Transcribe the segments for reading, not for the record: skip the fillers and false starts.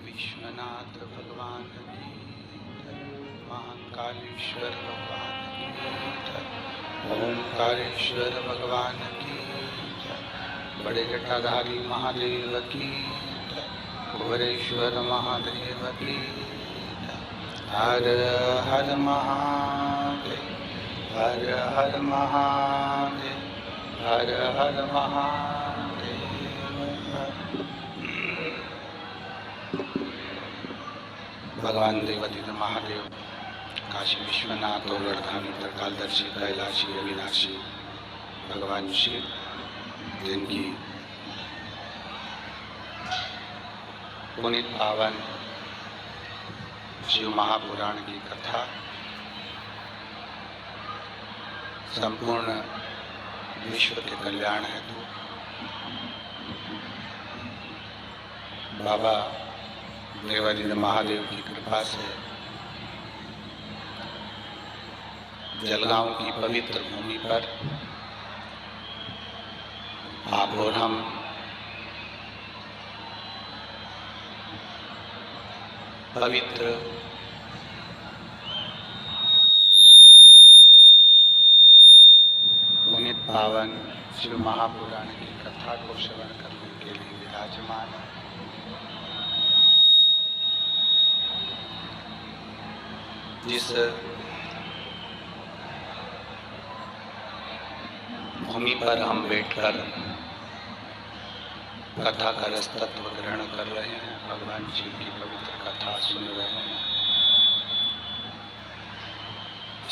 विश्वनाथ भगवान की महाकालेश्वर भगवान की ओंकारेश्वर भगवान की बड़े जटाधारी महादेव की कुबरेश्वर महादेव की हर हर महादेव हर हर महादेव हर हर महादेव। भगवान देवादिदेव महादेव काशी विश्वनाथ और गढ़धामी त्रिकालदर्शी कैलाशी अविनाशी भगवान शिव जिनकी पुनीत पावन शिव महापुराण की कथा संपूर्ण विश्व के कल्याण हेतु बाबा देवादिदेव महादेव की कृपा से जलगांव की पवित्र भूमि पर आप और हम पवित्र पुनीत पावन शिव महापुराण की कथा को श्रवण करने के लिए विराजमान है। जिस भूमि पर हम बैठकर कथा का रसतत्व ग्रहण कर रहे हैं, भगवान शिव की पवित्र कथा सुन रहे हैं,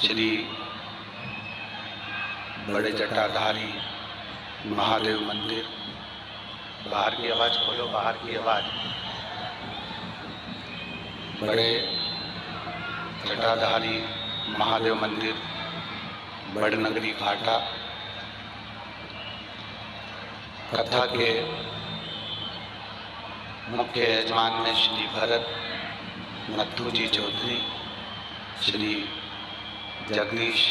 श्री बड़े जटाधारी महादेव मंदिर। बाहर की आवाज खोलो, बाहर की आवाज। बड़े जटाधारी महादेव मंदिर बड़नगरी फाटा कथा के मुख्य यजमान में श्री भरत नथू जी चौधरी, श्री जगदीश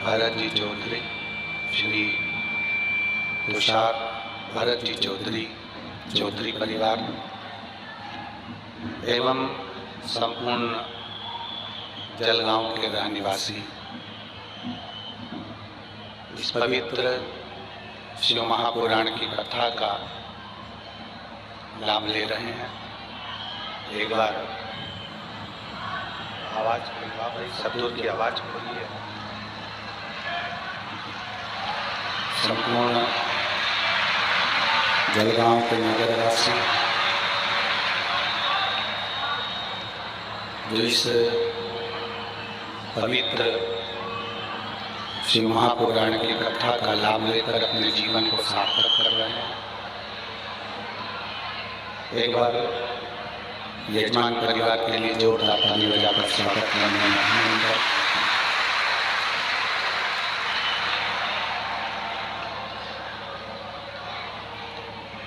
भरत जी चौधरी, श्री तुषार भरत जी चौधरी, चौधरी परिवार एवं संपूर्ण जलगांव के रहनिवासी इस पवित्र शिव महापुराण की कथा का लाभ ले रहे हैं। एक बार आवाज खोलिए, शब्दों की आवाज खोलिए। संपूर्ण जलगांव के नगरवासी जो इस पवित्र शिव महापुराण की कथा का लाभ लेकर अपने जीवन को सार्थक कर रहे हैं। एक बार यजमान परिवार के लिए जोरदार ताली बजाकर स्वागत करने हैं।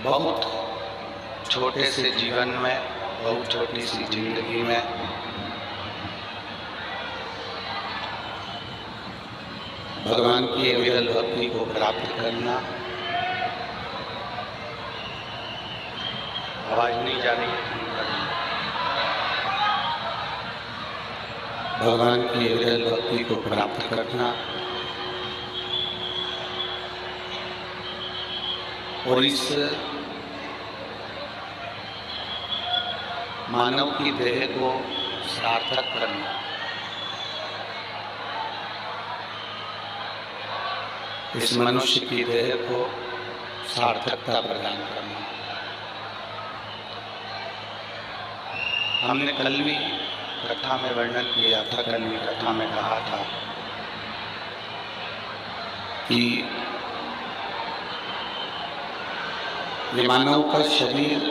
बहुत छोटे से जीवन में, बहुत छोटी सी जिंदगी में भगवान की विरल भक्ति को प्राप्त करना। आवाज नहीं जा रही है। भगवान की विरल भक्ति को प्राप्त करना और इस मानव की देह को सार्थक करना। इस मनुष्य की देह को सार्थकता प्रदान करना। हमने कल भी कथा में वर्णन किया था, कल भी कथा में कहा था कि ये मानव का शरीर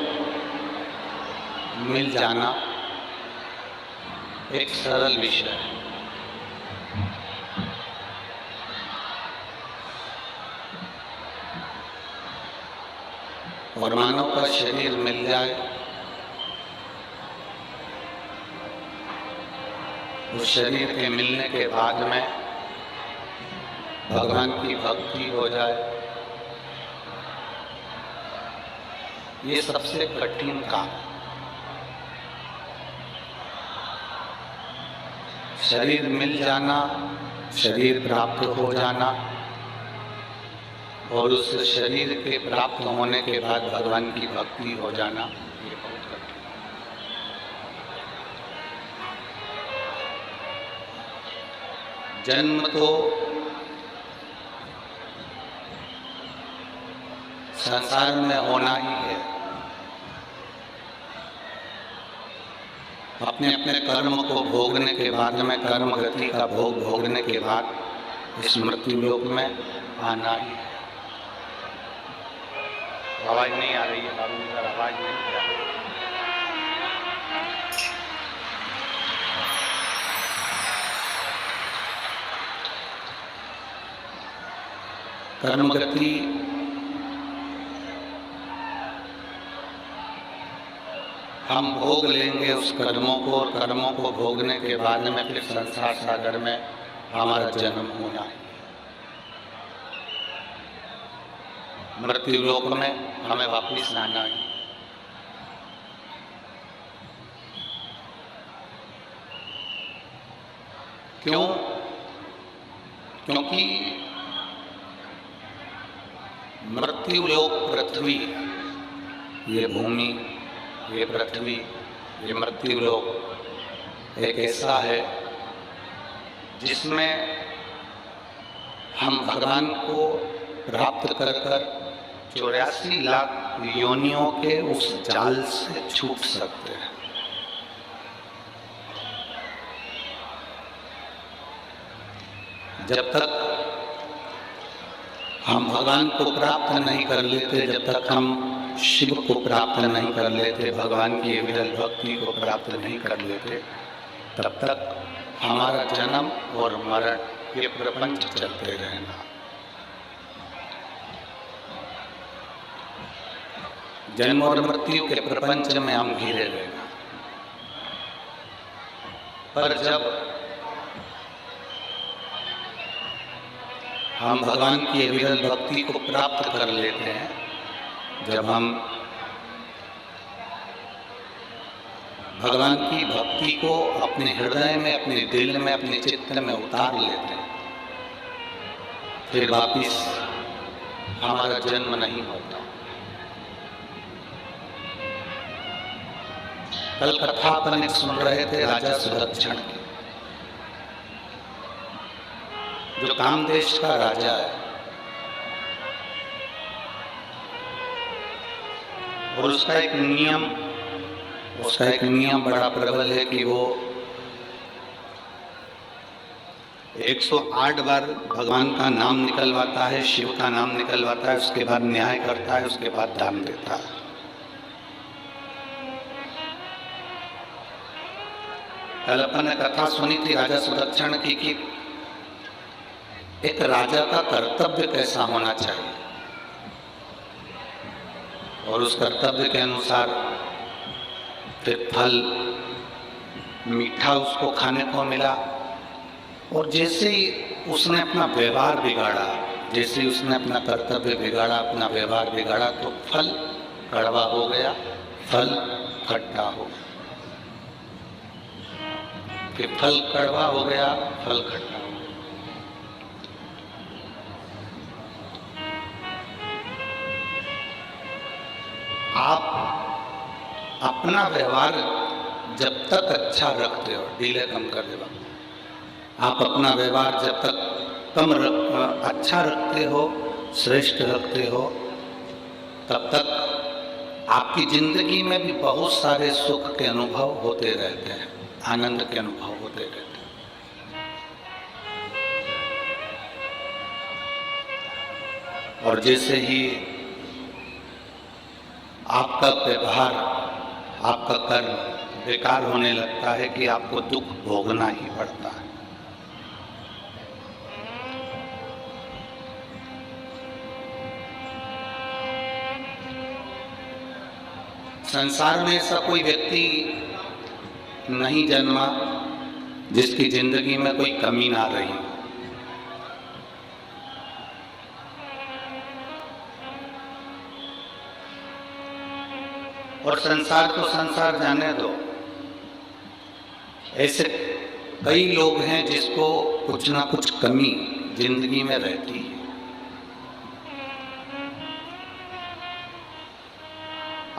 मिल जाना एक सरल विषय है। और मानव का शरीर मिल जाए, उस शरीर के मिलने के बाद में भगवान की भक्ति हो जाए, ये सबसे कठिन काम। शरीर मिल जाना, शरीर प्राप्त हो जाना और उस शरीर के प्राप्त होने के बाद भगवान की भक्ति हो जाना, ये बहुत कठिन है। जन्म तो संसार में होना ही है। अपने अपने कर्म को भोगने के बाद में, कर्म गति का भोग भोगने के बाद इस मृत्यु लोक में आना ही है। आवाज नहीं आ रही है बाबू जी, आवाज नहीं आ रही। कर्म गति हम भोग लेंगे उस कर्मों को, और कर्मों को भोगने के बाद में फिर संसार सागर में हमारा जन्म होना है। मृत्यु लोक में हमें वापिस आना है। क्यों? क्योंकि मृत्यु लोक पृथ्वी, ये भूमि, ये पृथ्वी, ये मृत्यु लोक एक ऐसा है जिसमें हम भगवान को प्राप्त कर 84 लाख योनियों के उस जाल से छूट सकते हैं। जब तक हम भगवान को प्राप्त नहीं कर लेते, जब तक हम शिव को प्राप्त नहीं कर लेते, भगवान की विरल भक्ति को प्राप्त नहीं कर लेते, तब तक हमारा जन्म और मरण ये प्रपंच चलते रहना। जन्म और मृत्यु के प्रपंच में हम घिरे रहना। पर जब हम भगवान की विरल भक्ति को प्राप्त कर लेते हैं, जब हम भगवान की भक्ति को अपने हृदय में, अपने दिल में, अपने चित्त में उतार लेते हैं, फिर वापिस हमारा जन्म नहीं होता। कल कथा अपन एक सुन रहे थे राजा सुदक्षिण की, जो कामदेश का राजा है, और उसका एक नियम बड़ा प्रबल है कि वो 108 बार भगवान का नाम निकलवाता है, शिव का नाम निकलवाता है, उसके बाद न्याय करता है, उसके बाद दान देता है। कल अपन ने कथा सुनी थी राजा सुदक्षिण की कि एक राजा का कर्तव्य कैसा होना चाहिए, और उस कर्तव्य के अनुसार फिर फल मीठा उसको खाने को मिला। और जैसे ही उसने अपना व्यवहार बिगाड़ा, जैसे ही उसने अपना कर्तव्य बिगाड़ा, अपना व्यवहार बिगाड़ा, तो फल कड़वा हो गया, फल खट्टा हो गया। फिर फल कड़वा हो गया, फल खट्टा हो गया। आप अपना व्यवहार जब तक अच्छा रखते हो, डीले कम कर देगा, आप अपना व्यवहार जब तक अच्छा रखते हो, श्रेष्ठ रखते हो, तब तक आपकी जिंदगी में भी बहुत सारे सुख के अनुभव होते रहते हैं, आनंद के अनुभव होते रहते हैं। और जैसे ही आपका व्यवहार, आपका कर्म बेकार होने लगता है कि आपको दुख भोगना ही पड़ता है। संसार में ऐसा कोई व्यक्ति नहीं जन्मा जिसकी जिंदगी में कोई कमी ना रही। और संसार तो संसार जाने दो, ऐसे कई लोग हैं जिसको कुछ ना कुछ कमी जिंदगी में रहती है।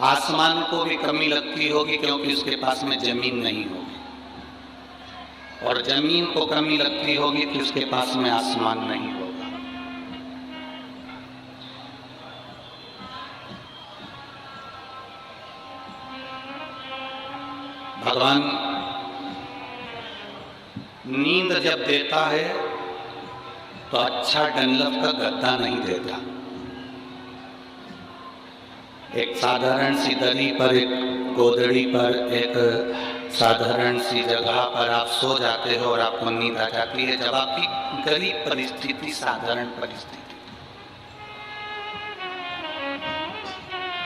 आसमान को भी कमी लगती होगी क्योंकि उसके पास में जमीन नहीं होगी, और जमीन को कमी लगती होगी कि उसके पास में आसमान नहीं होगा। भगवान नींद जब देता है तो अच्छा डनलप का गद्दा नहीं देता। एक साधारण सी दरी पर, एक गोदड़ी पर, एक साधारण सी जगह पर आप सो जाते हो और आपको नींद आ जाती है, जब आपकी गरीब परिस्थिति, साधारण परिस्थिति,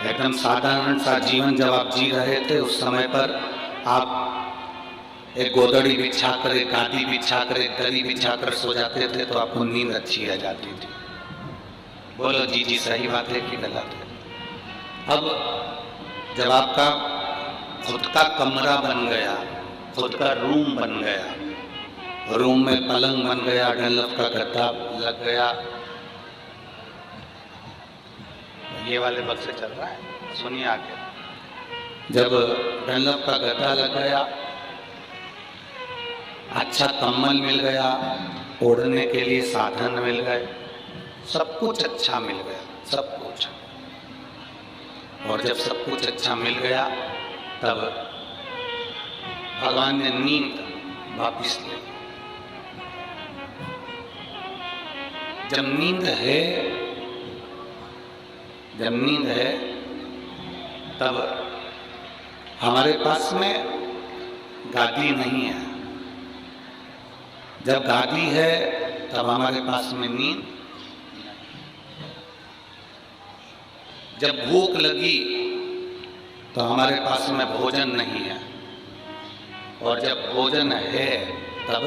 एकदम साधारण सा जीवन जब आप जी रहे थे, उस समय पर आप एक गोदड़ी बिछाकर, एक गादी बिछाकर, एक दरी बिछाकर सो जाते थे तो आपको नींद अच्छी आ जाती थी। बोलो जी जी, सही बात है कि गलत है? अब जब आपका खुद का कमरा बन गया, खुद का रूम बन गया, रूम में पलंग बन गया, डनलप का गद्दा लग गया, ये वाले बक्स से चल रहा है, सुनिए आगे। जब डनलप का गद्दा लग गया, अच्छा कम्बल मिल गया, ओढ़ने के लिए साधन मिल गए, सब कुछ अच्छा मिल गया, सब कुछ। और जब सब कुछ अच्छा मिल गया, तब भगवान ने नींद वापिस ली। जब नींद है, तब हमारे पास में गादी नहीं है। जब गादी है तब हमारे पास में नींद। जब भूख लगी तो हमारे पास में भोजन नहीं है, और जब भोजन है तब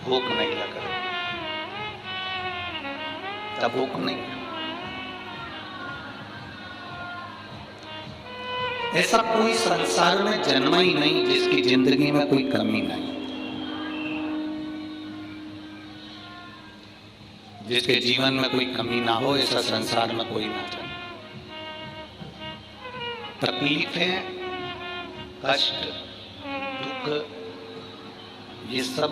भूख नहीं लग रही, तब भूख नहीं है। ऐसा कोई संसार में जन्मा ही नहीं जिसकी जिंदगी में कोई कमी नहीं, जिसके जीवन में कोई कमी ना हो, ऐसा संसार में कोई ना जन्मे। तकलीफें, कष्ट, दुख, ये सब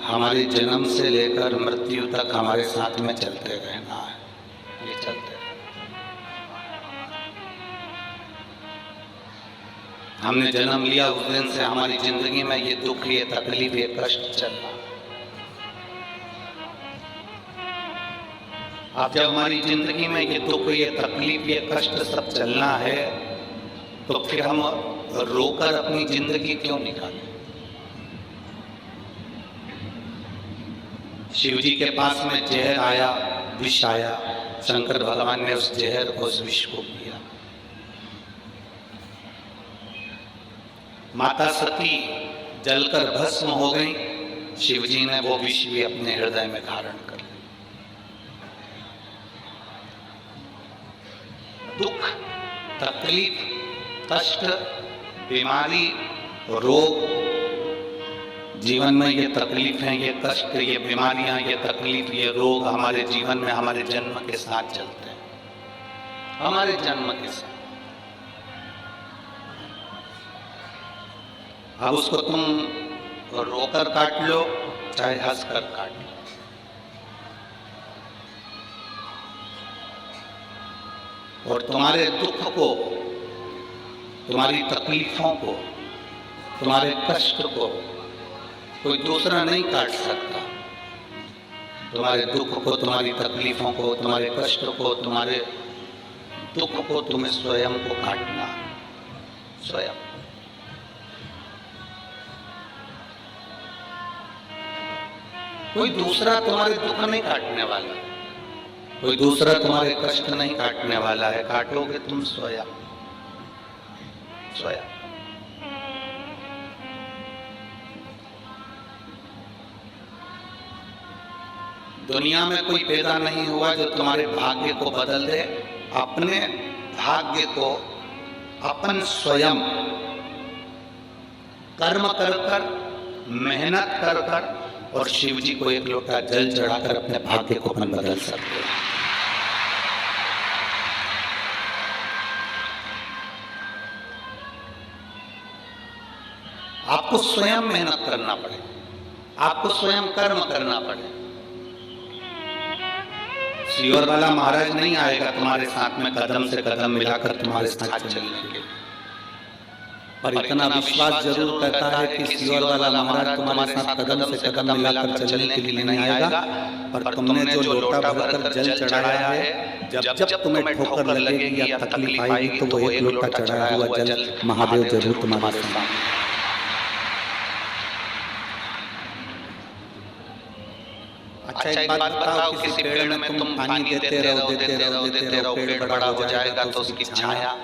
हमारे जन्म से लेकर मृत्यु तक हमारे साथ में चलते रहना है, ये चलते रहना। हमने जन्म लिया उस दिन से हमारी जिंदगी में ये दुख, ये तकलीफ, ये कष्ट चलना। अब जब हमारी जिंदगी में ये दुख, ये तकलीफ, ये कष्ट सब चलना है, तो फिर हम रोकर अपनी जिंदगी क्यों निकालें? शिव जी के पास में जहर आया, विष आया, शंकर भगवान ने उस जहर को, उस विष को पिया। माता सती जलकर भस्म हो गई, शिव जी ने वो विष भी अपने हृदय में धारण कर लिया। दुख, तकलीफ, कष्ट, बीमारी, रोग, जीवन में ये तकलीफ है, ये कष्ट, ये बीमारियां, ये तकलीफ, ये रोग हमारे जीवन में हमारे जन्म के साथ चलते हैं, हमारे जन्म के साथ। अब उसको तुम रोकर काट लो चाहे हंसकर काट लो। और तुम्हारे दुख को, तुम्हारी तकलीफों को, तुम्हारे कष्ट को कोई दूसरा नहीं काट सकता। तुम्हारे दुख को, तुम्हारी तकलीफों को, तुम्हारे कष्ट को, तुम्हारे दुख को तुम्हें स्वयं को काटना, स्वयं। कोई दूसरा तुम्हारे दुख नहीं काटने वाला, कोई दूसरा तुम्हारे कष्ट नहीं काटने वाला है, काटोगे तुम स्वयं, स्वयं। दुनिया में कोई पैदा नहीं हुआ जो तुम्हारे भाग्य को बदल दे। अपने भाग्य को अपन स्वयं कर्म कर कर, मेहनत कर कर और शिव जी को एक लोटा जल चढ़ाकर अपने भाग्य को अपन बदल सकते हैं। आपको स्वयं मेहनत करना पड़े, आपको स्वयं कर्म करना पड़े। सियोर वाला महाराज नहीं आएगा तुम्हारे साथ में कदम से कदम मिलाकर तुम्हारे साथ चलने के लिए, पर इतना विश्वास जरूर करता है कि सियोर वाला महाराज तुम्हारे साथ कदम से कदम मिलाकर चलने के लिए नहीं आएगा। पर तुमने जो लोटा भरकर जल चढ़ाया है, जब जब तुम्हें ठोकर लगेगी या तकलीफ आएगी तो वो एक लोटा चढ़ाया हुआ जल महादेव जरूर तुम्हारे साथ। अच्छा एक बात बताओ, किसी पेड़ में तुम पानी देते रहो, देते रहो, देते रहो, पेड़ बड़ा हो जाएगा तो उसकी छाया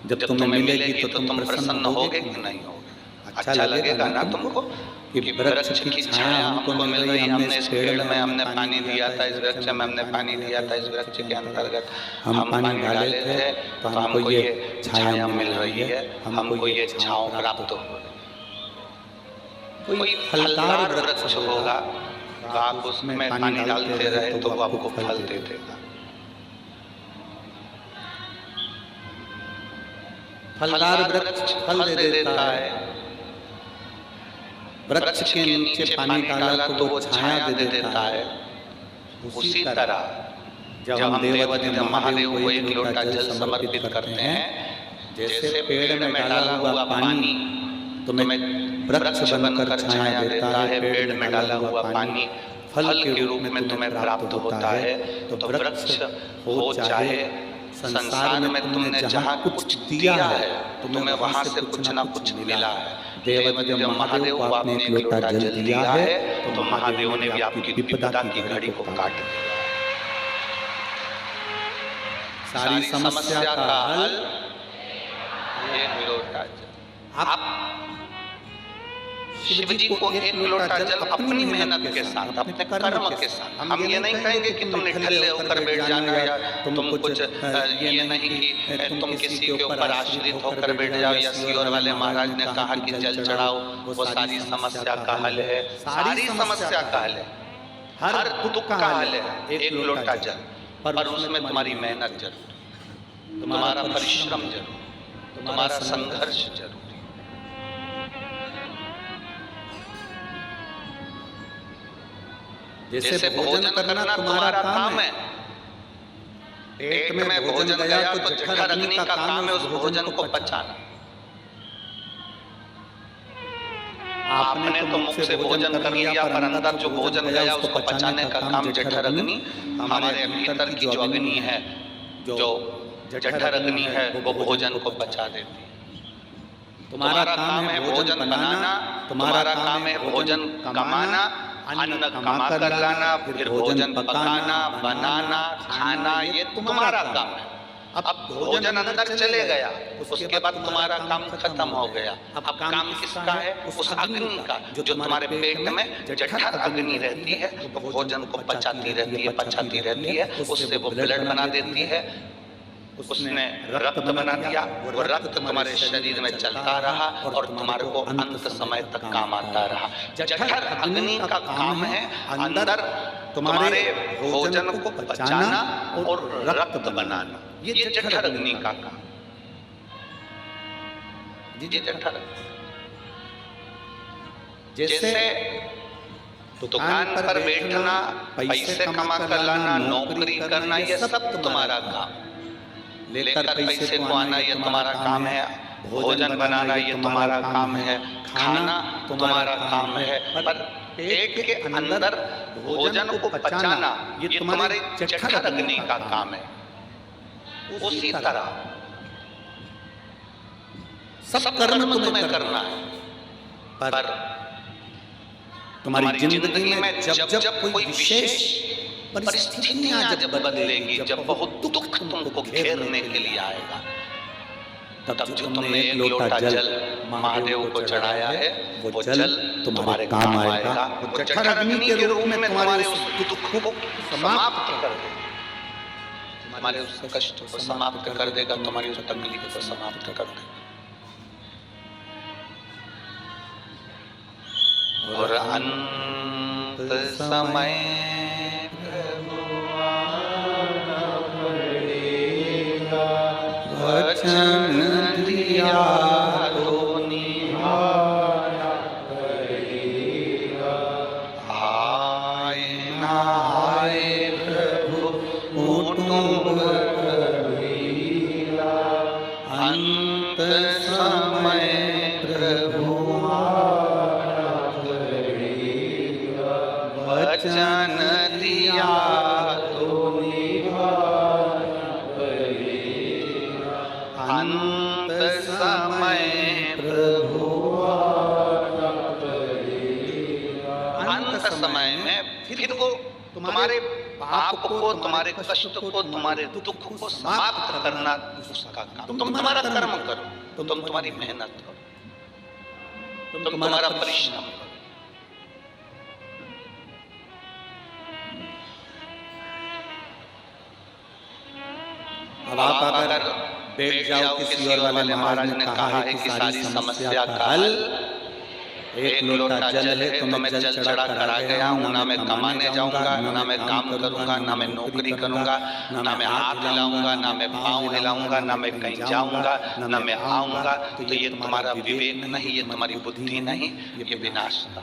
जब तुम्हें मिलेगी तो तुम प्रसन्न होगे कि नहीं होगे? अच्छा लगेगा ना तुमको कि वृक्ष की छाया हमको मिल रही, हमने इस पेड़ में हमने पानी दिया था, इस वृक्ष में हमने पानी दिया था, इस वृक्ष के अंतर्गत हम पानी डाले थे तो हमको ये छाया मिल रही है, हमको ये छांव प्राप्त हो। कोई फलदार वृक्ष होगा तो आप उसमें पानी डालते रहे तो वो आपको फल दे देगा। फलदार वृक्ष फल दे देता है, वृक्ष के नीचे पानी डाला तो वो छाया दे देता है। उसी तरह जब हम देवदेव महादेव को एक लोटा जल समर्पित करते हैं, जैसे पेड़ में डाला हुआ पानी तुम्हें वृक्ष बनकर छाया देता है, पेड़ में डाला हुआ पानी फल के रूप में तुम्हें प्राप्त होता है। तो वृक्ष हो चाहे संसार में तुमने जहाँ कुछ दिया है तुम्हें वहां से कुछ ना कुछ मिला है। देवदेव महादेव को आपने एक लोटा जल दिया है तो महादेव ने भी आपकी विपदा की घड़ी को काट दिया। सारी समस्या का हल एक लोटा जल। आप शिव जी को एक लोटा जल अपनी मेहनत के साथ, अपने कर्म के साथ, हम ये नहीं कहेंगे कि तुम निठल्ले होकर बैठ जाना या तुम कुछ ये नहीं कि तुम किसी के ऊपर आश्रित होकर बैठ जाओ, या सियोर वाले महाराज ने कहा कि जल चढ़ाओ वो सारी समस्या का हल है। सारी समस्या का हल है, हर दुख का हल है एक लोटा जल। पर उसमें तुम्हारी मेहनत जरूर, तुम्हारा परिश्रम जरूर, तुम्हारा संघर्ष जरूर। जैसे भोजन करना तुम्हारा काम है, पेट में भोजन गया तो जठर अग्नि का काम है उस भोजन को पचाना। आपने तो मुख से भोजन कर लिया पर अंदर जो भोजन गया उसको पचाने का काम जठर अग्नि, हमारे भीतर की जो अग्नि है, जो जठर अग्नि है वो भोजन को पचा देती है। तुम्हारा काम है भोजन बनाना, तुम्हारा काम है भोजन कमाना, अन्न कमा कर लाना, फिर भोजन पकाना, बनाना, खाना, ये तुम्हारा काम है। अब भोजन अंदर चले गया, उसके बाद तुम्हारा काम खत्म हो गया। अब काम किसका है? उस अग्नि का जो तुम्हारे पेट में जठर अग्नि रहती है, वो भोजन को पचाती रहती है, उससे वो ब्लड बना देती है। उसने रक्त बना दिया, वो रक्त तुम्हारे शरीर में चलता रहा और तुम्हारे को अंत समय तक काम आता रहा। जठर अग्नि का काम है अंदर तुम्हारे भोजन को पचाना और रक्त बनाना। ये जठर अग्नि का काम। ये जठर जैसे दुकान पर बैठना, पैसे कमा कर लाना, नौकरी करना, ये सब तुम्हारा काम। लेकर पैसे को आना ये तुम्हारा काम है, भोजन बनाना ये तुम्हारा काम है, खाना तुम्हारा काम है। पर पेट के अंदर भोजन को पचाना ये तुम्हारे जठर अग्नि का काम है। उसी तरह सब कर्म तुम्हें करना है, पर तुम्हारी जिंदगी में जब कोई विशेष परिस्थितियां जब बदलेगी, जब बहुत दुख तुमको घेरने के लिए आएगा, तब जो तुमने एक लोटा जल महादेव को चढ़ाया है, वो जल तुम्हारे काम आएगा। वो जठर अग्नि के रूप में तुम्हारे उस दुख को समाप्त कर देगा, तुम्हारे उस कष्ट को समाप्त कर देगा, तुम्हारी उस तकलीफ को समाप्त कर देगा। और अंत समय वचन दिया तो निभाया करेगा, आए ना आए प्रभु कुटुंब कबीरा, अंत समय प्रभु आया करेगा, वचन दिया तो निभाया करेगा, अंत समय प्रभु आया करेगा। अंत समय में फिर वो तुम्हारे पाप को, तुम्हारे कष्ट को, तुम्हारे दुख को समाप्त करना उसका काम। तुम तुम्हारा कर्म करो, तुम तुम्हारी मेहनत करो, तुम तुम्हारा परिश्रम करो। अब आप अगर बैठ जाओ किसी और वाले महाराज ने कहा है कि सारी समस्या का हल एक लोटा जल है, तो मैं जल चढ़ा कर आ गया हूँ, ना मैं कमाने जाऊंगा, ना मैं काम करूंगा, ना मैं नौकरी करूंगा, ना मैं हाथ हिलाऊंगा, ना मैं पाँव हिलाऊंगा, ना मैं कहीं जाऊंगा, ना मैं आऊंगा, तो ये तुम्हारा विवेक नहीं, ये तुम्हारी बुद्धि नहीं, ये विनाश का।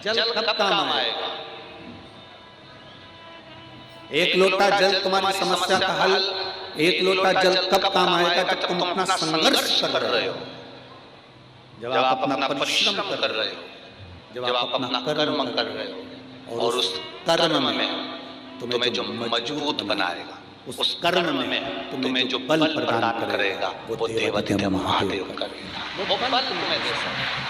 जल कब काम आएगा? एक लोटा जल तुम्हारी समस्या का हल, एक लोटा जल कब काम आएगा? जब तुम अपना संघर्ष कर रहे हो, जब आप अपना परिश्रम कर रहे हो, जब आप अपना कर्म कर रहे हो, और उस कर्म में तुम्हें जो मजबूत बनाएगा, उस कर्म में तुम्हें जो बल प्रदान करेगा, वो देवाधिदेव महादेव करेगा। वो बल तुम्हें दे सकता।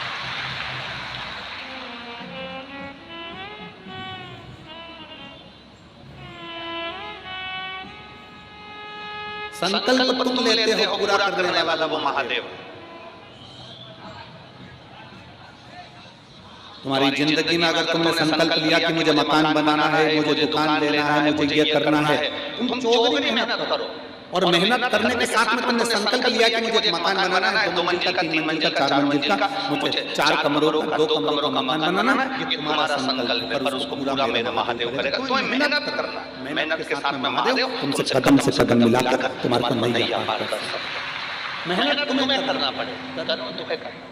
संकल्प तुम लेते हो, पूरा करने वाला वो महादेव। तुम्हारी जिंदगी में अगर तुमने संकल्प लिया कि मुझे मकान बनाना है, मुझे दुकान लेना है, मुझे ये करना है, तुम चौगुनी मेहनत करो। और मेहनत करने के साथ में तुमने संकल्प लिया कि मुझे मकान बनाना है, 2 मंजिल का, 3 मंजिल का, 4 मंजिल का, मुझे 4 कमरों का, 2 कमरों का मकान बनाना है, ये तुम्हारा संकल्प है, पर उसको पूरा मेरा महादेव करेगा। तुम्हें मेहनत करना, मेहनत के साथ में महादेव तुमसे कदम से कदम मिलाकर तुम्हारे को नैया पार कर सकता है। मेहनत तुम्हें करना पड़ेगा, कर्म तुम्हें करना।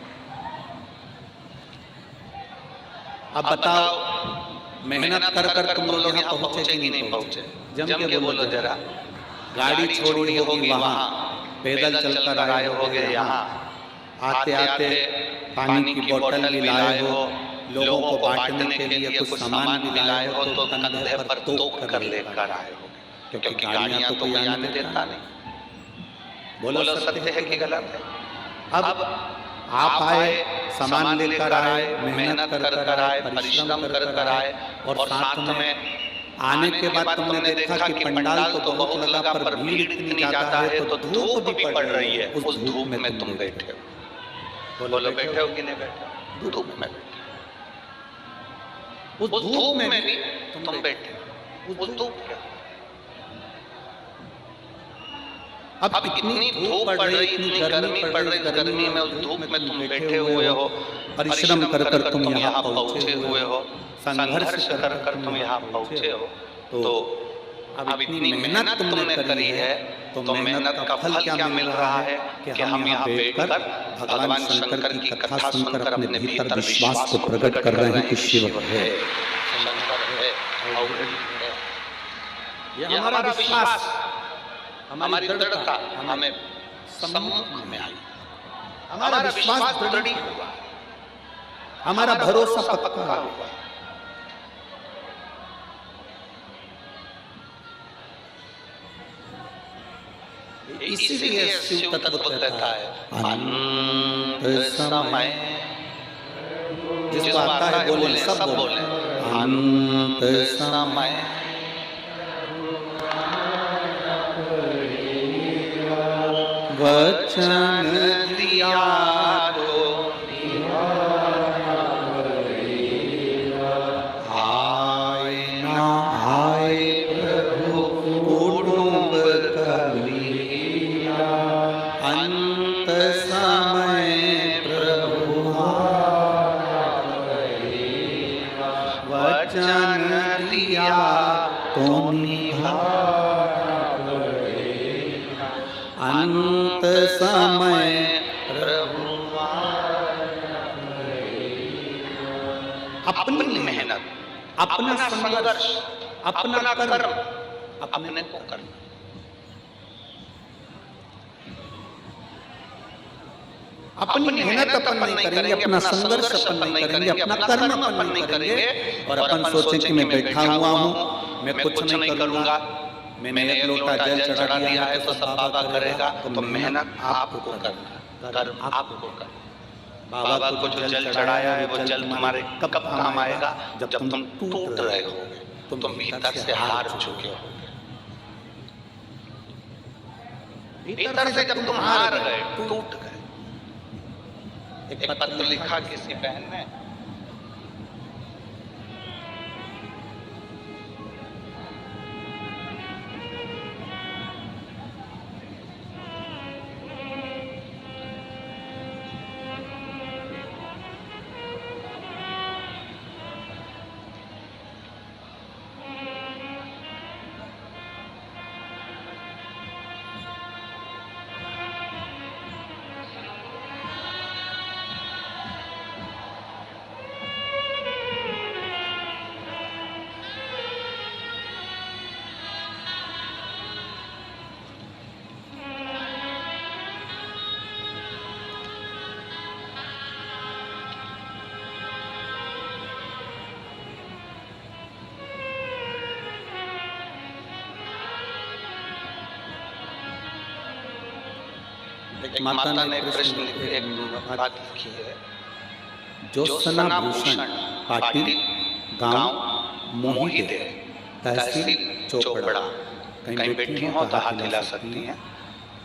अब बताओ, मेहनत कर कर तुम लोग यहाँ पहुंचे कि नहीं पहुंचे? जम के बोलो जरा। गाड़ी छोड़ी होगी वहाँ, पैदल चलकर आए होगे यहाँ, आते आते पानी की बोतल भी लाए हो, लोगों को बांटने के लिए कुछ सामान भी लाए हो, तो कंधे पर तोप कर लेकर आए हो, क्योंकि गाड़ियाँ तो कोई आने देता नहीं। बोलो सत्य है कि गलत है? अब आप आए, सामान लेकर आए, मेहनत कर कर आए, परिश्रम कर कर आए, और साथ में आने के बाद तुमने देखा कि पंडाल तो बहुत लगा पर भीड़ इतनी ज्यादा है तो धूप भी पड़ रही है, उस धूप में तुम बैठे हो। बोलो बैठे हो कि नहीं बैठे हो? धूप में बैठे, उस धूप में भी तुम बैठे, उस धूप क्या? अब इतनी धूप पड़ रही, इतनी गर्मी पड़ रही, गर्मी में उस धूप में तुम बैठे हुए हो, परिश्रम कर कर तुम यहाँ पहुँचे हुए हो, संघर्ष कर कर तुम यहाँ पहुँचे हो, तो अब इतनी मेहनत तुमने करी है, तो मेहनत का फल क्या मिल रहा है कि हम यहाँ बैठकर भगवान शंकर की कथा सुनकर अपने भीतर विश्वास को प्रकट कर रहे हैं कि शिव है, शंकर है, ये हमारा विश्वास, हमारी दृढ़ता हमें सम्मुख में आई, हमारा विश्वास दृढ़ हुआ, हमारा भरोसा पक्का हुआ। इसीलिए शिव तत्व कहता है अंत समय, जिसको आता है बोले सब बोले अंत समय, वचन दिया तो आए ना आए प्रभु कुटुंब कबीरा, अंत समय प्रभु वचन दिया तो निभाया, अंत समय प्रभु अपनी मेहनत, अपना संघर्ष, अपना कर्म अपने को करना। अपनी मेहनत अपन नहीं करेंगे, अपना संघर्ष अपन नहीं करेंगे, अपना कर्म अपन नहीं करेंगे और अपन सोचें कि मैं बैठा हुआ हूँ, मैं कुछ नहीं करूंगा, मैंने एक लोटा जल चढ़ा दिया है तो सब बाबा करेगा, तो मेहनत आपको करना, कर्म आपको करना। बाबा को जो जल चढ़ाया है वो जल तुम्हारे कब काम आएगा? जब तुम टूट रहे होगे, तुम भीतर से हार चुके हो, भीतर से जब तुम हार गए, टूट गए। एक पत्र लिखा किसी बहन ने, एक माता ने कृष्ण एक बात लिखी है, ज्योत्सना भूषण पाटिल गांव मोहित तहसील चोपड़ा, कहीं बैठी हो तो हाथ हिला सकती हैं,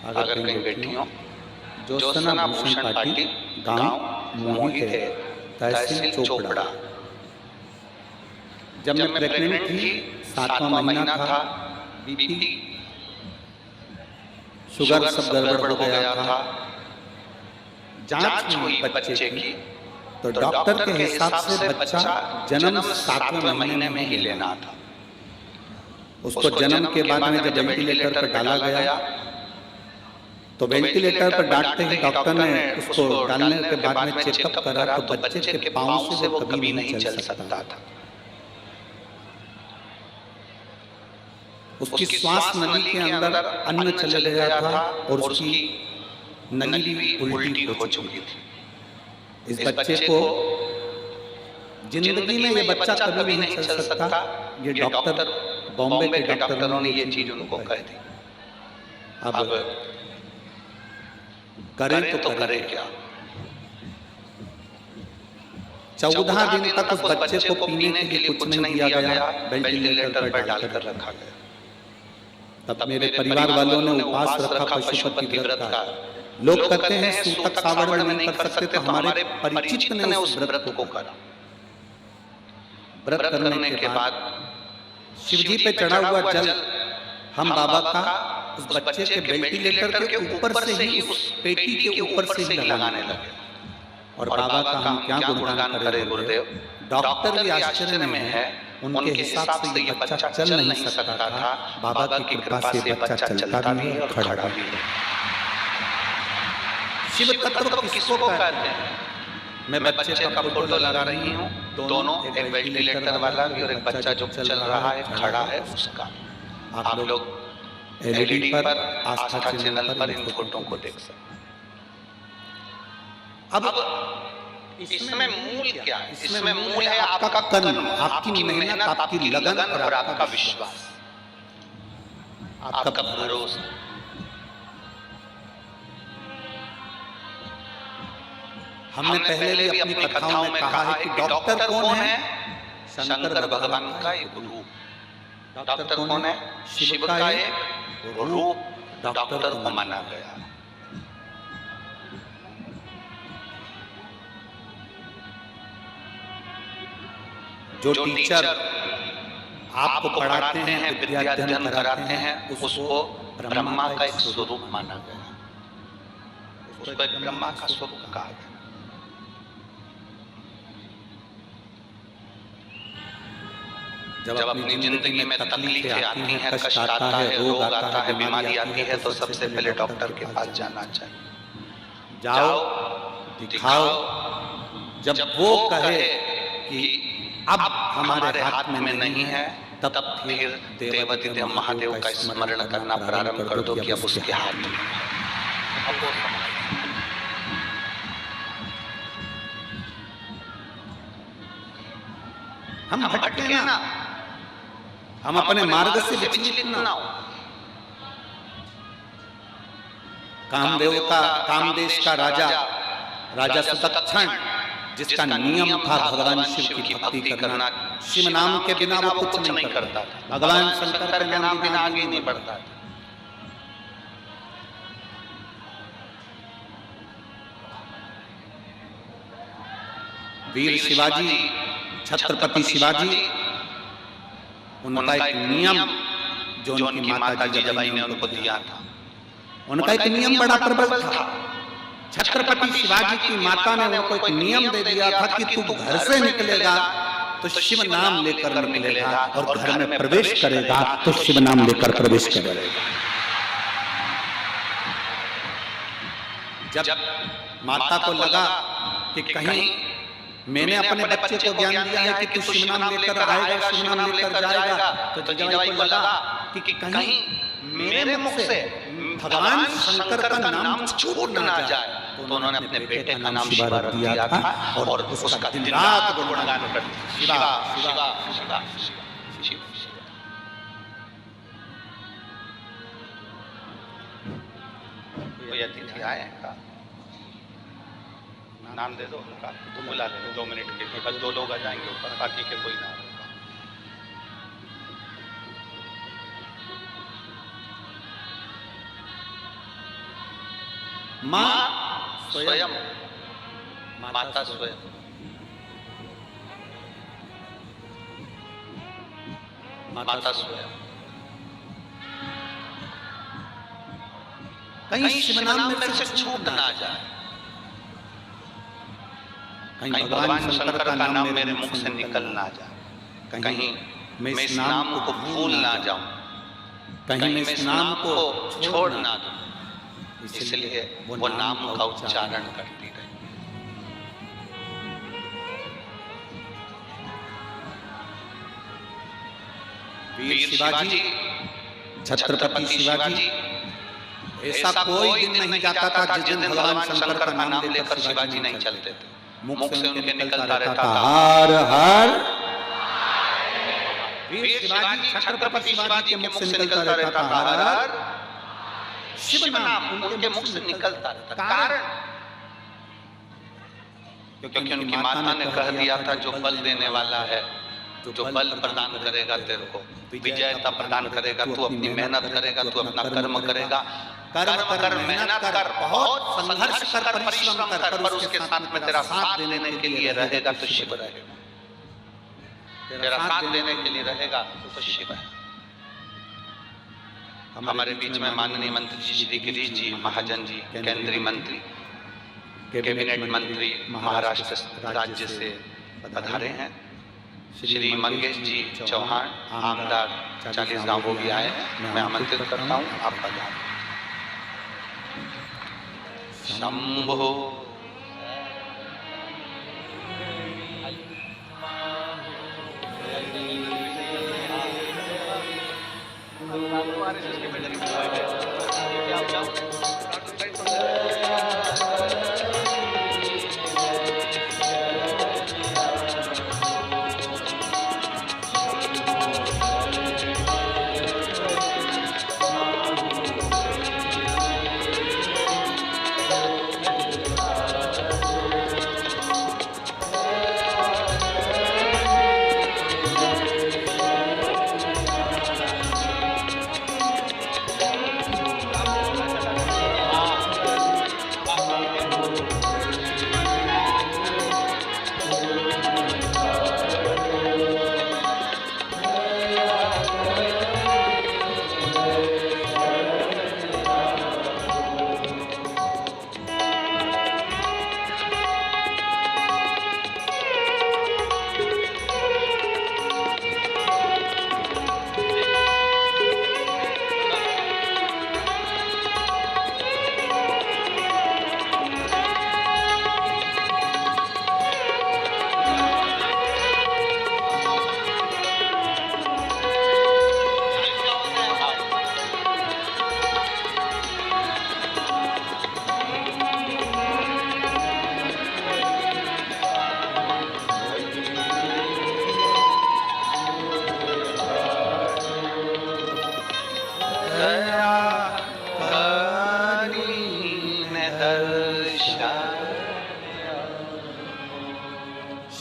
अगर कहीं बैठी हो। ज्योत्सना भूषण पाटिल गांव मोहित तहसील चोपड़ा। जब मैं प्रेग्नेंट थी, 7वां महीना था, बीपी शुगर सब गड़बड़ हो गया था, जांच हुई बच्चे की तो डॉक्टर के हिसाब से बच्चा जन्म 7वें महीने में ही लेना था। उसको जन्म के बाद में जब वेंटिलेटर पर डाला गया तो वेंटिलेटर पर डालते ही डॉक्टर ने उसको डालने के बाद में चेकअप करा तो बच्चे के पांव से वो कभी नहीं चल सकता था। उसकी श्वास नली के अंदर अन्न चले गया था और उसकी नली भी उल्टी हो चुकी थी। इस बच्चे को जिंदगी में ये बच्चा कभी नहीं चल सकता। ये डॉक्टर, बॉम्बे के डॉक्टरों ने ये चीज उनको कह दी। अब करें तो करें क्या? 14 दिन तक उस बच्चे को पीने के लिए कुछ नहीं दिया गया, वेंटिलेटर पर डालकर रखा गया। तब मेरे परिवार वालों ने उपवास रखा पशुपति व्रत का। लोग कहते हैं सूतक सावड़ में नहीं कर सकते, तो हमारे परिचित ने उस व्रत को करा। व्रत करने के बाद शिवजी पे चढ़ा हुआ जल हम बाबा का उस बच्चे के वेंटिलेटर के ऊपर से ही, उस पेटी के ऊपर से ही लगाने लगे। और बाबा का हम क्या गुणगान करें गुरुदेव। डॉक्टर भी आश्चर्य में है, उनके हिसाब से ये बच्चा चल नहीं सकता था, बाबा की कृपा से बच्चा चलता भी है और खड़ा भी है। शिव तत्व किसको कहते हैं? मैं बच्चे का फोटो लगा रही हूँ, दोनों, एक वेंटिलेटर वाला भी और एक बच्चा जो चल रहा है, खड़ा है, उसका। आप लोग एलईडी पर, आस्था चैनल पर इन फोटो को देख सकते हैं। अब इसमें मूल क्या है? इसमें मूल है आपका कर्म, आपकी मेहनत, आपकी लगन और आपका विश्वास, आपका भरोसा। हमने पहले भी अपनी कथाओं में कहा है कि डॉक्टर कौन है? शंकर भगवान का एक रूप। डॉक्टर कौन है? शिव का एक रूप डॉक्टर को माना गया। जो टीचर आपको पढ़ाते हैं, विद्या अध्ययन कराते हैं, उसको ब्रह्मा का एक स्वरूप माना गया, उसको एक ब्रह्मा का स्वरूप कहा गया। जब अपनी जिंदगी में तकलीफें आती हैं, कष्ट आता है, रोग आता है, बीमारी आती है, तो सबसे पहले डॉक्टर के पास जाना चाहिए। जाओ, दिखाओ। जब वो कहे कि अब हमारे हाथ में नहीं है, तब फिर देवाधिदेव महादेव का स्मरण करना प्रारंभ कर दो कि अब उसके हाथ में है। हम भटके ना, हम अपने मार्ग से विचलित ना हो। कामदेव का, कामदेश का राजा सुदक्षण, जिसका नियम था भगवान शिव की भक्ति करना, शिव नाम के बिना वो कुछ नहीं करता था, भगवान शंकर के नाम बिना आगे नहीं बढ़ता था। वीर शिवाजी, छत्रपति शिवाजी, उनका एक नियम जो उनकी माता जिजाबाई ने उनको दिया था, उनका एक नियम बड़ा प्रबल था। छत्रपति शिवाजी की माता ने उनको एक नियम दे दिया था कि तू घर से निकलेगा तो शिव नाम लेकर निकलेगा, और घर में प्रवेश करेगा तो शिव नाम लेकर प्रवेश करेगा। जब माता को लगा कि कहीं मैंने अपने बच्चे को ज्ञान दिया है कि तू शिव नाम लेकर आएगा, शिव नाम लेकर जाएगा, तो जिजाबाई को लगा कि कहीं मेरे मुख से भगवान शंकर का नाम छूट ना जाए, तो उन्होंने अपने बेटे का नाम शिवा रख दिया था और उसका दिन रात गुणगान करते शिवा शिवा शिवा शिवा। कोई अतिथि आए का नाम दे दो, उनका बुला ले 2 मिनट के लिए, बस 2 लोग आ जाएंगे ऊपर, बाकी के कोई ना। माँ स्वयं, माता स्वयं, माता स्वयं। कहीं शिव नाम में से छूट ना जाए, कहीं भगवान शंकर का नाम मेरे मुख से निकल ना जाए, कहीं मैं इस नाम को भूल ना जाऊं, कहीं मैं इस नाम को छोड़ ना दूं, इसलिए वो नाम का उच्चारण करती रही। वीर शिवाजी, छत्रपति शिवाजी, ऐसा कोई दिन नहीं जाता था जिस दिन भगवान शंकर का नाम लेकर शिवाजी नहीं चलते थे। मुख से उनके निकलता रहता हर हर। वीर शिवाजी, छत्रपति शिवाजी के मुख से निकलता रहता हर हर शिव नाम, उनके मुख से निकलता रहता। कारण क्योंकि उनकी माता ने कह दिया था जो बल देने वाला है, जो बल प्रदान करेगा तेरे को, विजयता प्रदान करेगा, तू अपनी मेहनत करेगा, तू अपना कर्म करेगा, कर्म कर, मेहनत कर, बहुत संघर्ष कर, परिश्रम कर, पर उसके साथ में तेरा साथ देने के लिए रहेगा तो शिव रहेगा, तेरा साथ देने के लिए रहेगा तो शिव है। हमारे बीच में माननीय मंत्री जी श्री गिरीश जी महाजन जी, केंद्रीय मंत्री, कैबिनेट मंत्री महाराष्ट्र राज्य से पधारे हैं। श्री मंगेश जी चौहान आमदार 40 गांव वो भी आए हैं। मैं आमंत्रित करता हूँ, आप पधारें। शंभो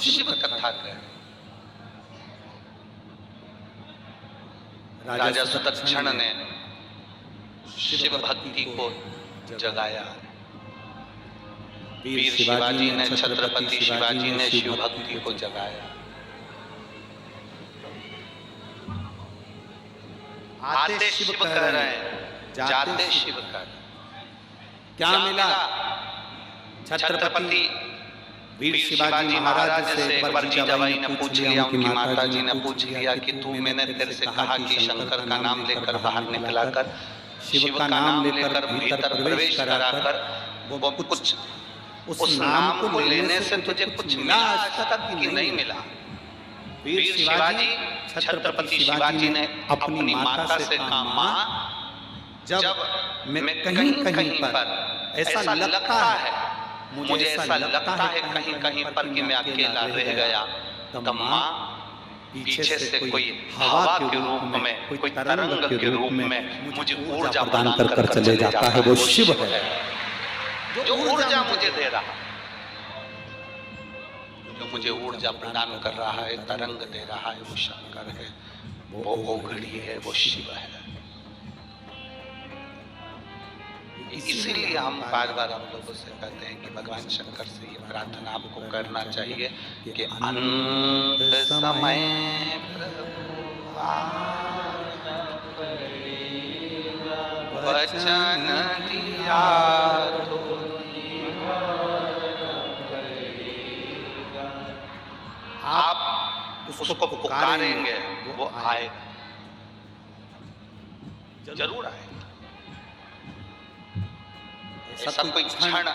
शिव कथा है। राजा सुदक्षण ने शिव भक्ति को जगाया, वीर शिवाजी ने, छत्रपति शिवाजी ने शिव भक्ति को जगाया। आते शिव कह रहे हैं, जाते शिव कर। क्या मिला? छत्रपति वीर शिवाजी महाराज से एक बार जीजाबाई ने पूछ लिया, उनकी माता जी ने पूछ लिया कि तू, मैंने तेरे से कहा कि शंकर का नाम लेकर बाहर निकला कर, शिव का नाम लेकर भीतर प्रवेश करा कर, वो कुछ उस नाम को लेने से तुझे कुछ मिला आज तक कि नहीं मिला? वीर शिवाजी, छत्रपति शिवाजी ने अपनी माता से कहा, माँ जब मैं कहीं कहीं पर ऐसा लगता है, मुझे ऐसा लगता है कहीं कहीं पर कि मैं अकेला रह गया, तब माँ पीछे से कोई हवा के रूप में, कोई तरंग के रूप में मुझे ऊर्जा प्रदान कर चले जाता है। वो शिव है जो ऊर्जा मुझे दे रहा, जो मुझे ऊर्जा प्रदान कर रहा है, तरंग दे रहा है, वो शंकर है, वो घड़ी है, वो शिव है। इसीलिए हम बार बार आप लोगों से कहते हैं कि भगवान शंकर से ये प्रार्थना आपको करना चाहिए कि अंत समय वचन दिया तो आप उसको पुकारेंगे, वो आएगा, जरूर आएगा। ऐसा कोई क्षण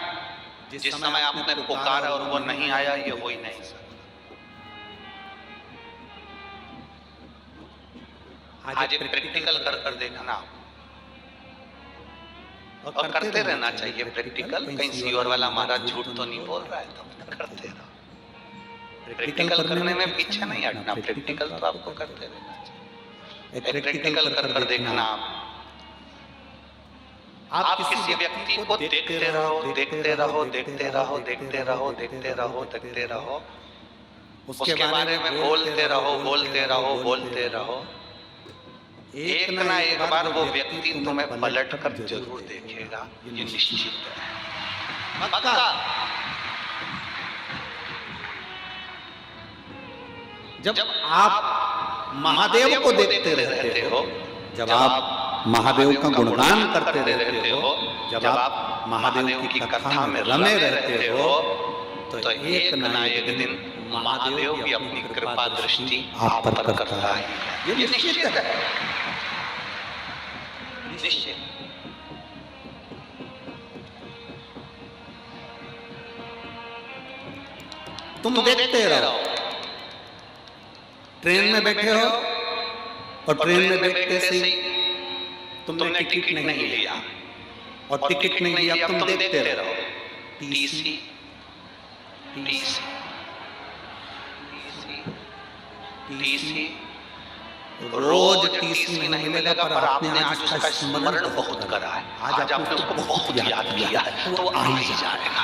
जिस समय आपने पुकारा और वो नहीं आया, ये हो ही नहीं सकता। आज प्रैक्टिकल कर देखना और करते रहना चाहिए प्रैक्टिकल। कहीं सीओर वाला महाराज झूठ तो नहीं बोल रहा है, तो करते रहो। प्रैक्टिकल करने में पीछे नहीं हटना, प्रैक्टिकल तो आपको करते रहना चाहिए। प्रैक्टिकल कर देखना आप। आप किसी व्यक्ति को देखते रहो, देखते रहो, देखते रहो, देखते रहो, देखते रहो, देखते रहो, उसके बारे में बोलते रहो, बोलते रहो, बोलते रहो। एक ना एक बार वो व्यक्ति तुम्हें पलट कर जरूर देखेगा, ये निश्चित है, पक्का। जब आप महादेव को देखते रहते हो, जब आप महादेव का गुणगान करते रहते हो, जब आप महादेव की कथा में रमे रहते हो, तो एक ना एक दिन महादेव भी अपनी कृपा दृष्टि आप पर करता है, ये निश्चित है, निश्चित। तुम देखते रहो, ट्रेन में बैठे हो और ट्रेन में बैठते से तुमने टिकट नहीं लिया और टिकट नहीं लिया, तुम देखते रहो, टीसी टीसी टीसी, रोज टीसी नहीं मिलेगा, पर आपने आज उसका स्मरण बहुत करा है, आज आपने उसको बहुत याद किया है, तो आ ही जाएगा।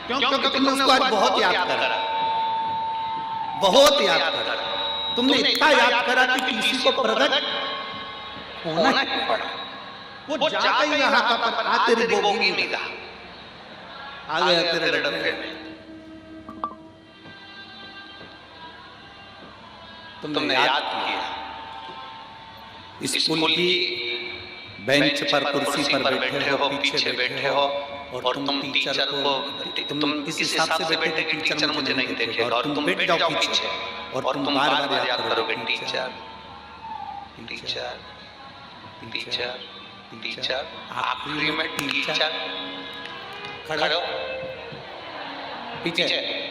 क्योंकि तुमने उसको आज बहुत याद करा, बहुत याद करा, तुमने इतना याद करा कि किसी को प्रकट होना ही पड़ा। वो जाता ही रहा था, पर आ तेरी बोगी में था, आ गया तेरे डब्बे में। तुमने याद किया, स्कूल की बेंच पर, कुर्सी पर बैठे हो, पीछे बैठे हो, और तुम टीचर को, तुम इस हिसाब से बैठे कि टीचर मुझे नहीं देखेगा, और तुम बैठ जाओ पीछे और तुम बार बार याद करोगे, टीचर टीचर टीचर टीचर, आखिरी में टीचर खड़े हो, पीछे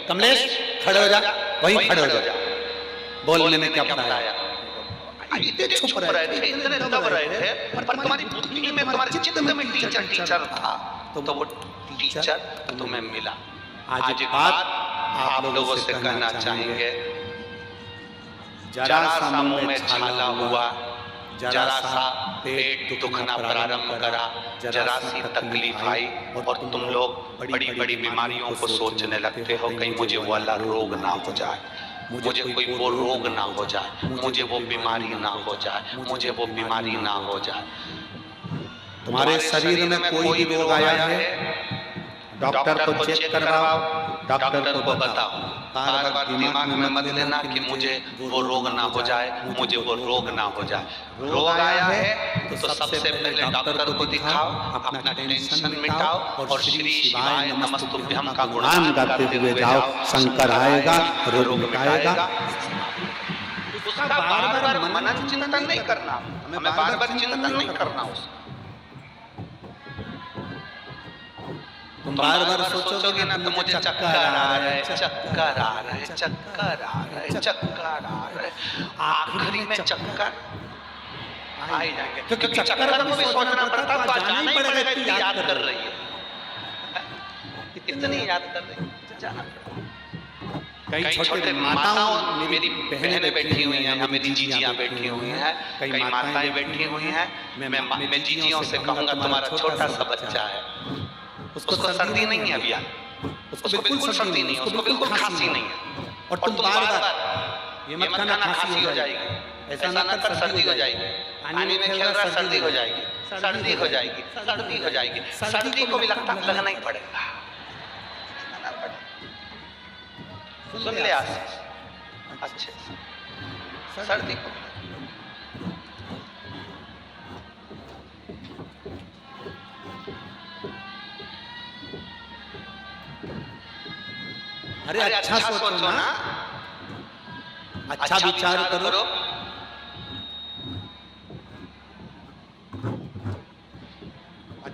कमलेश खड़े हो जा, वहीं खड़े हो जा, बोलने में क्या पढ़ाया, इतने छुप रहे थे, इतने दब रहे थे, पर तुम्हारी बुद्धि में, तुम्हारे चित्त में टीचर टीचर था, तो वो टीचर तुम्हें मिला। आज एक बात आप लोगों से कहना चाहेंगे, जरा सा मुंह में छाला हुआ, जरा सा पेट दुखना प्रारंभ करा, जरा सी तकलीफ आई, और तुम लोग बड़ी बड़ी बीमारियों को सोचने लगते हो, कहीं मुझे वो वाला रोग ना हो जाए, मुझे कोई वो रोग ना हो जाए, मुझे वो बीमारी ना हो जाए, मुझे वो बीमारी ना हो जाए। तुम्हारे शरीर में कोई भी रोग आया है, डॉक्टर को चेक करवाओ, डॉक्टर को बताओ, बार बार दिमाग में मत लेना कि मुझे वो रोग ना हो जाए, मुझे वो रोग ना हो जाए। रोग आया है तो सबसे पहले डॉक्टर को दिखाओ, अपना टेंशन मिटाओ, और श्री शिवाय नमस्तुभ्यं का गुणगान गाते हुए जाओ, शंकर आएगा, रोग मिटाएगा। उसका बार बार मनन चिंतन नहीं करना, हमें बार बार चिंतन नहीं करना उसका। तुम बार बार सोचोगे ना तो मुझे चक्कर आ रहा है, चक्कर आ रहा है, चक्कर आ रहा है, चक्कर आ रहा है, आखिरी में चक्कर आ ही जाएंगे, क्योंकि चक्कर को भी सोचना पड़ता, तो जाना ही पड़ेगा, इतनी याद कर रही है, इतनी याद कर रही है, जाना पड़ेगा। कई छोटे माताओं, मेरी बहनें बैठी हुई हैं, मेरी जीजियां बैठी हुई हैं, कई माताएं बैठी हुई हैं, मैं जीजियों से कहूंगा तुम्हारा छोटा सा बच्चा है, उसको सर्दी नहीं है अभी, उसको बिल्कुल सर्दी नहीं है, उसको बिल्कुल खांसी नहीं है, और तुम बार बार ये मत कहना खांसी हो जाएगी, ऐसा ना कर सर्दी हो जाएगी, पानी में खेल रहा सर्दी हो जाएगी, सर्दी हो जाएगी, सर्दी हो जाएगी, सर्दी को भी लगना ही पड़ेगा। सुन ले आशीष, अच्छे सर्दी को अरे अच्छा सोचो ना, अच्छा विचार करो,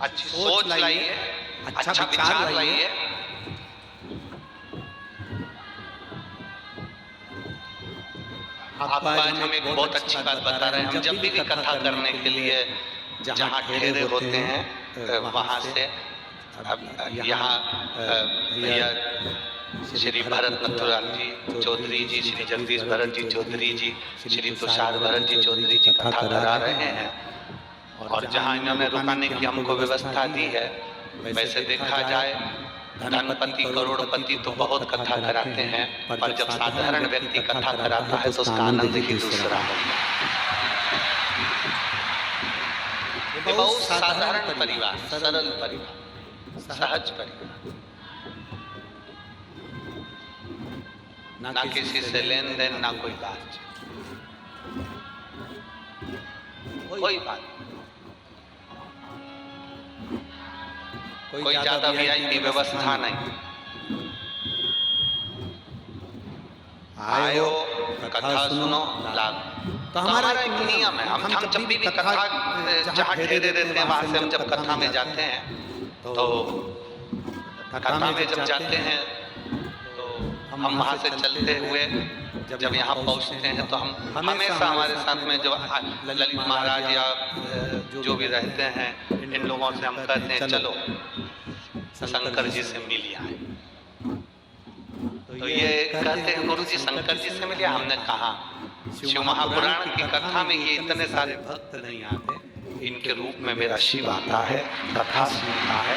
अच्छी सोच लाइए, अच्छा विचार लाइए। आप आज हमें एक बहुत अच्छी बात बता रहे हैं, हम जब भी कथा करने के लिए जहाँ ठहरे होते हैं वहाँ से, अब यहाँ श्री भरत नथुराम जी चौधरी जी, श्री जगदीश भरत जी चौधरी जी, श्री तुषार भरत जी चौधरी जी कथा करा रहे हैं। और जहाँ इन्होंने रुकाने की हमको व्यवस्था दी है, वैसे देखा जाए धनपति करोड़पति तो बहुत कथा कराते हैं, पर जब साधारण व्यक्ति कथा कराता है तो उसका आनंद ही दूसरा है। ये बहुत साधारण परिवार, सरल परिवार, सहज परिवार, ना किसी से लेन देन, ना कोई लालच, कोई बात, कोई ज्यादा वीआईपी व्यवस्था नहीं। आयो कथा सुनो लाभ। तो हमारा एक नियम है, हम जब भी कथा जहाँ ठहरे रहते हैं वहां से हम जब कथा में जाते हैं तो कथा में जब जाते हैं तो हम वहां से चलते हुए जब यहाँ पहुँचते हैं तो हम हमेशा हमारे साथ में जो ललित महाराज या जो भी रहते हैं इन लोगों से हम कहते हैं चलो शंकर जी से मिल आए। तो ये कहते हैं गुरु जी शंकर जी से मिले। हमने कहा शिव महापुराण की कथा में ये इतने सारे भक्त नहीं आते, इनके रूप में मेरा शिव आता है, कथा सुनता है।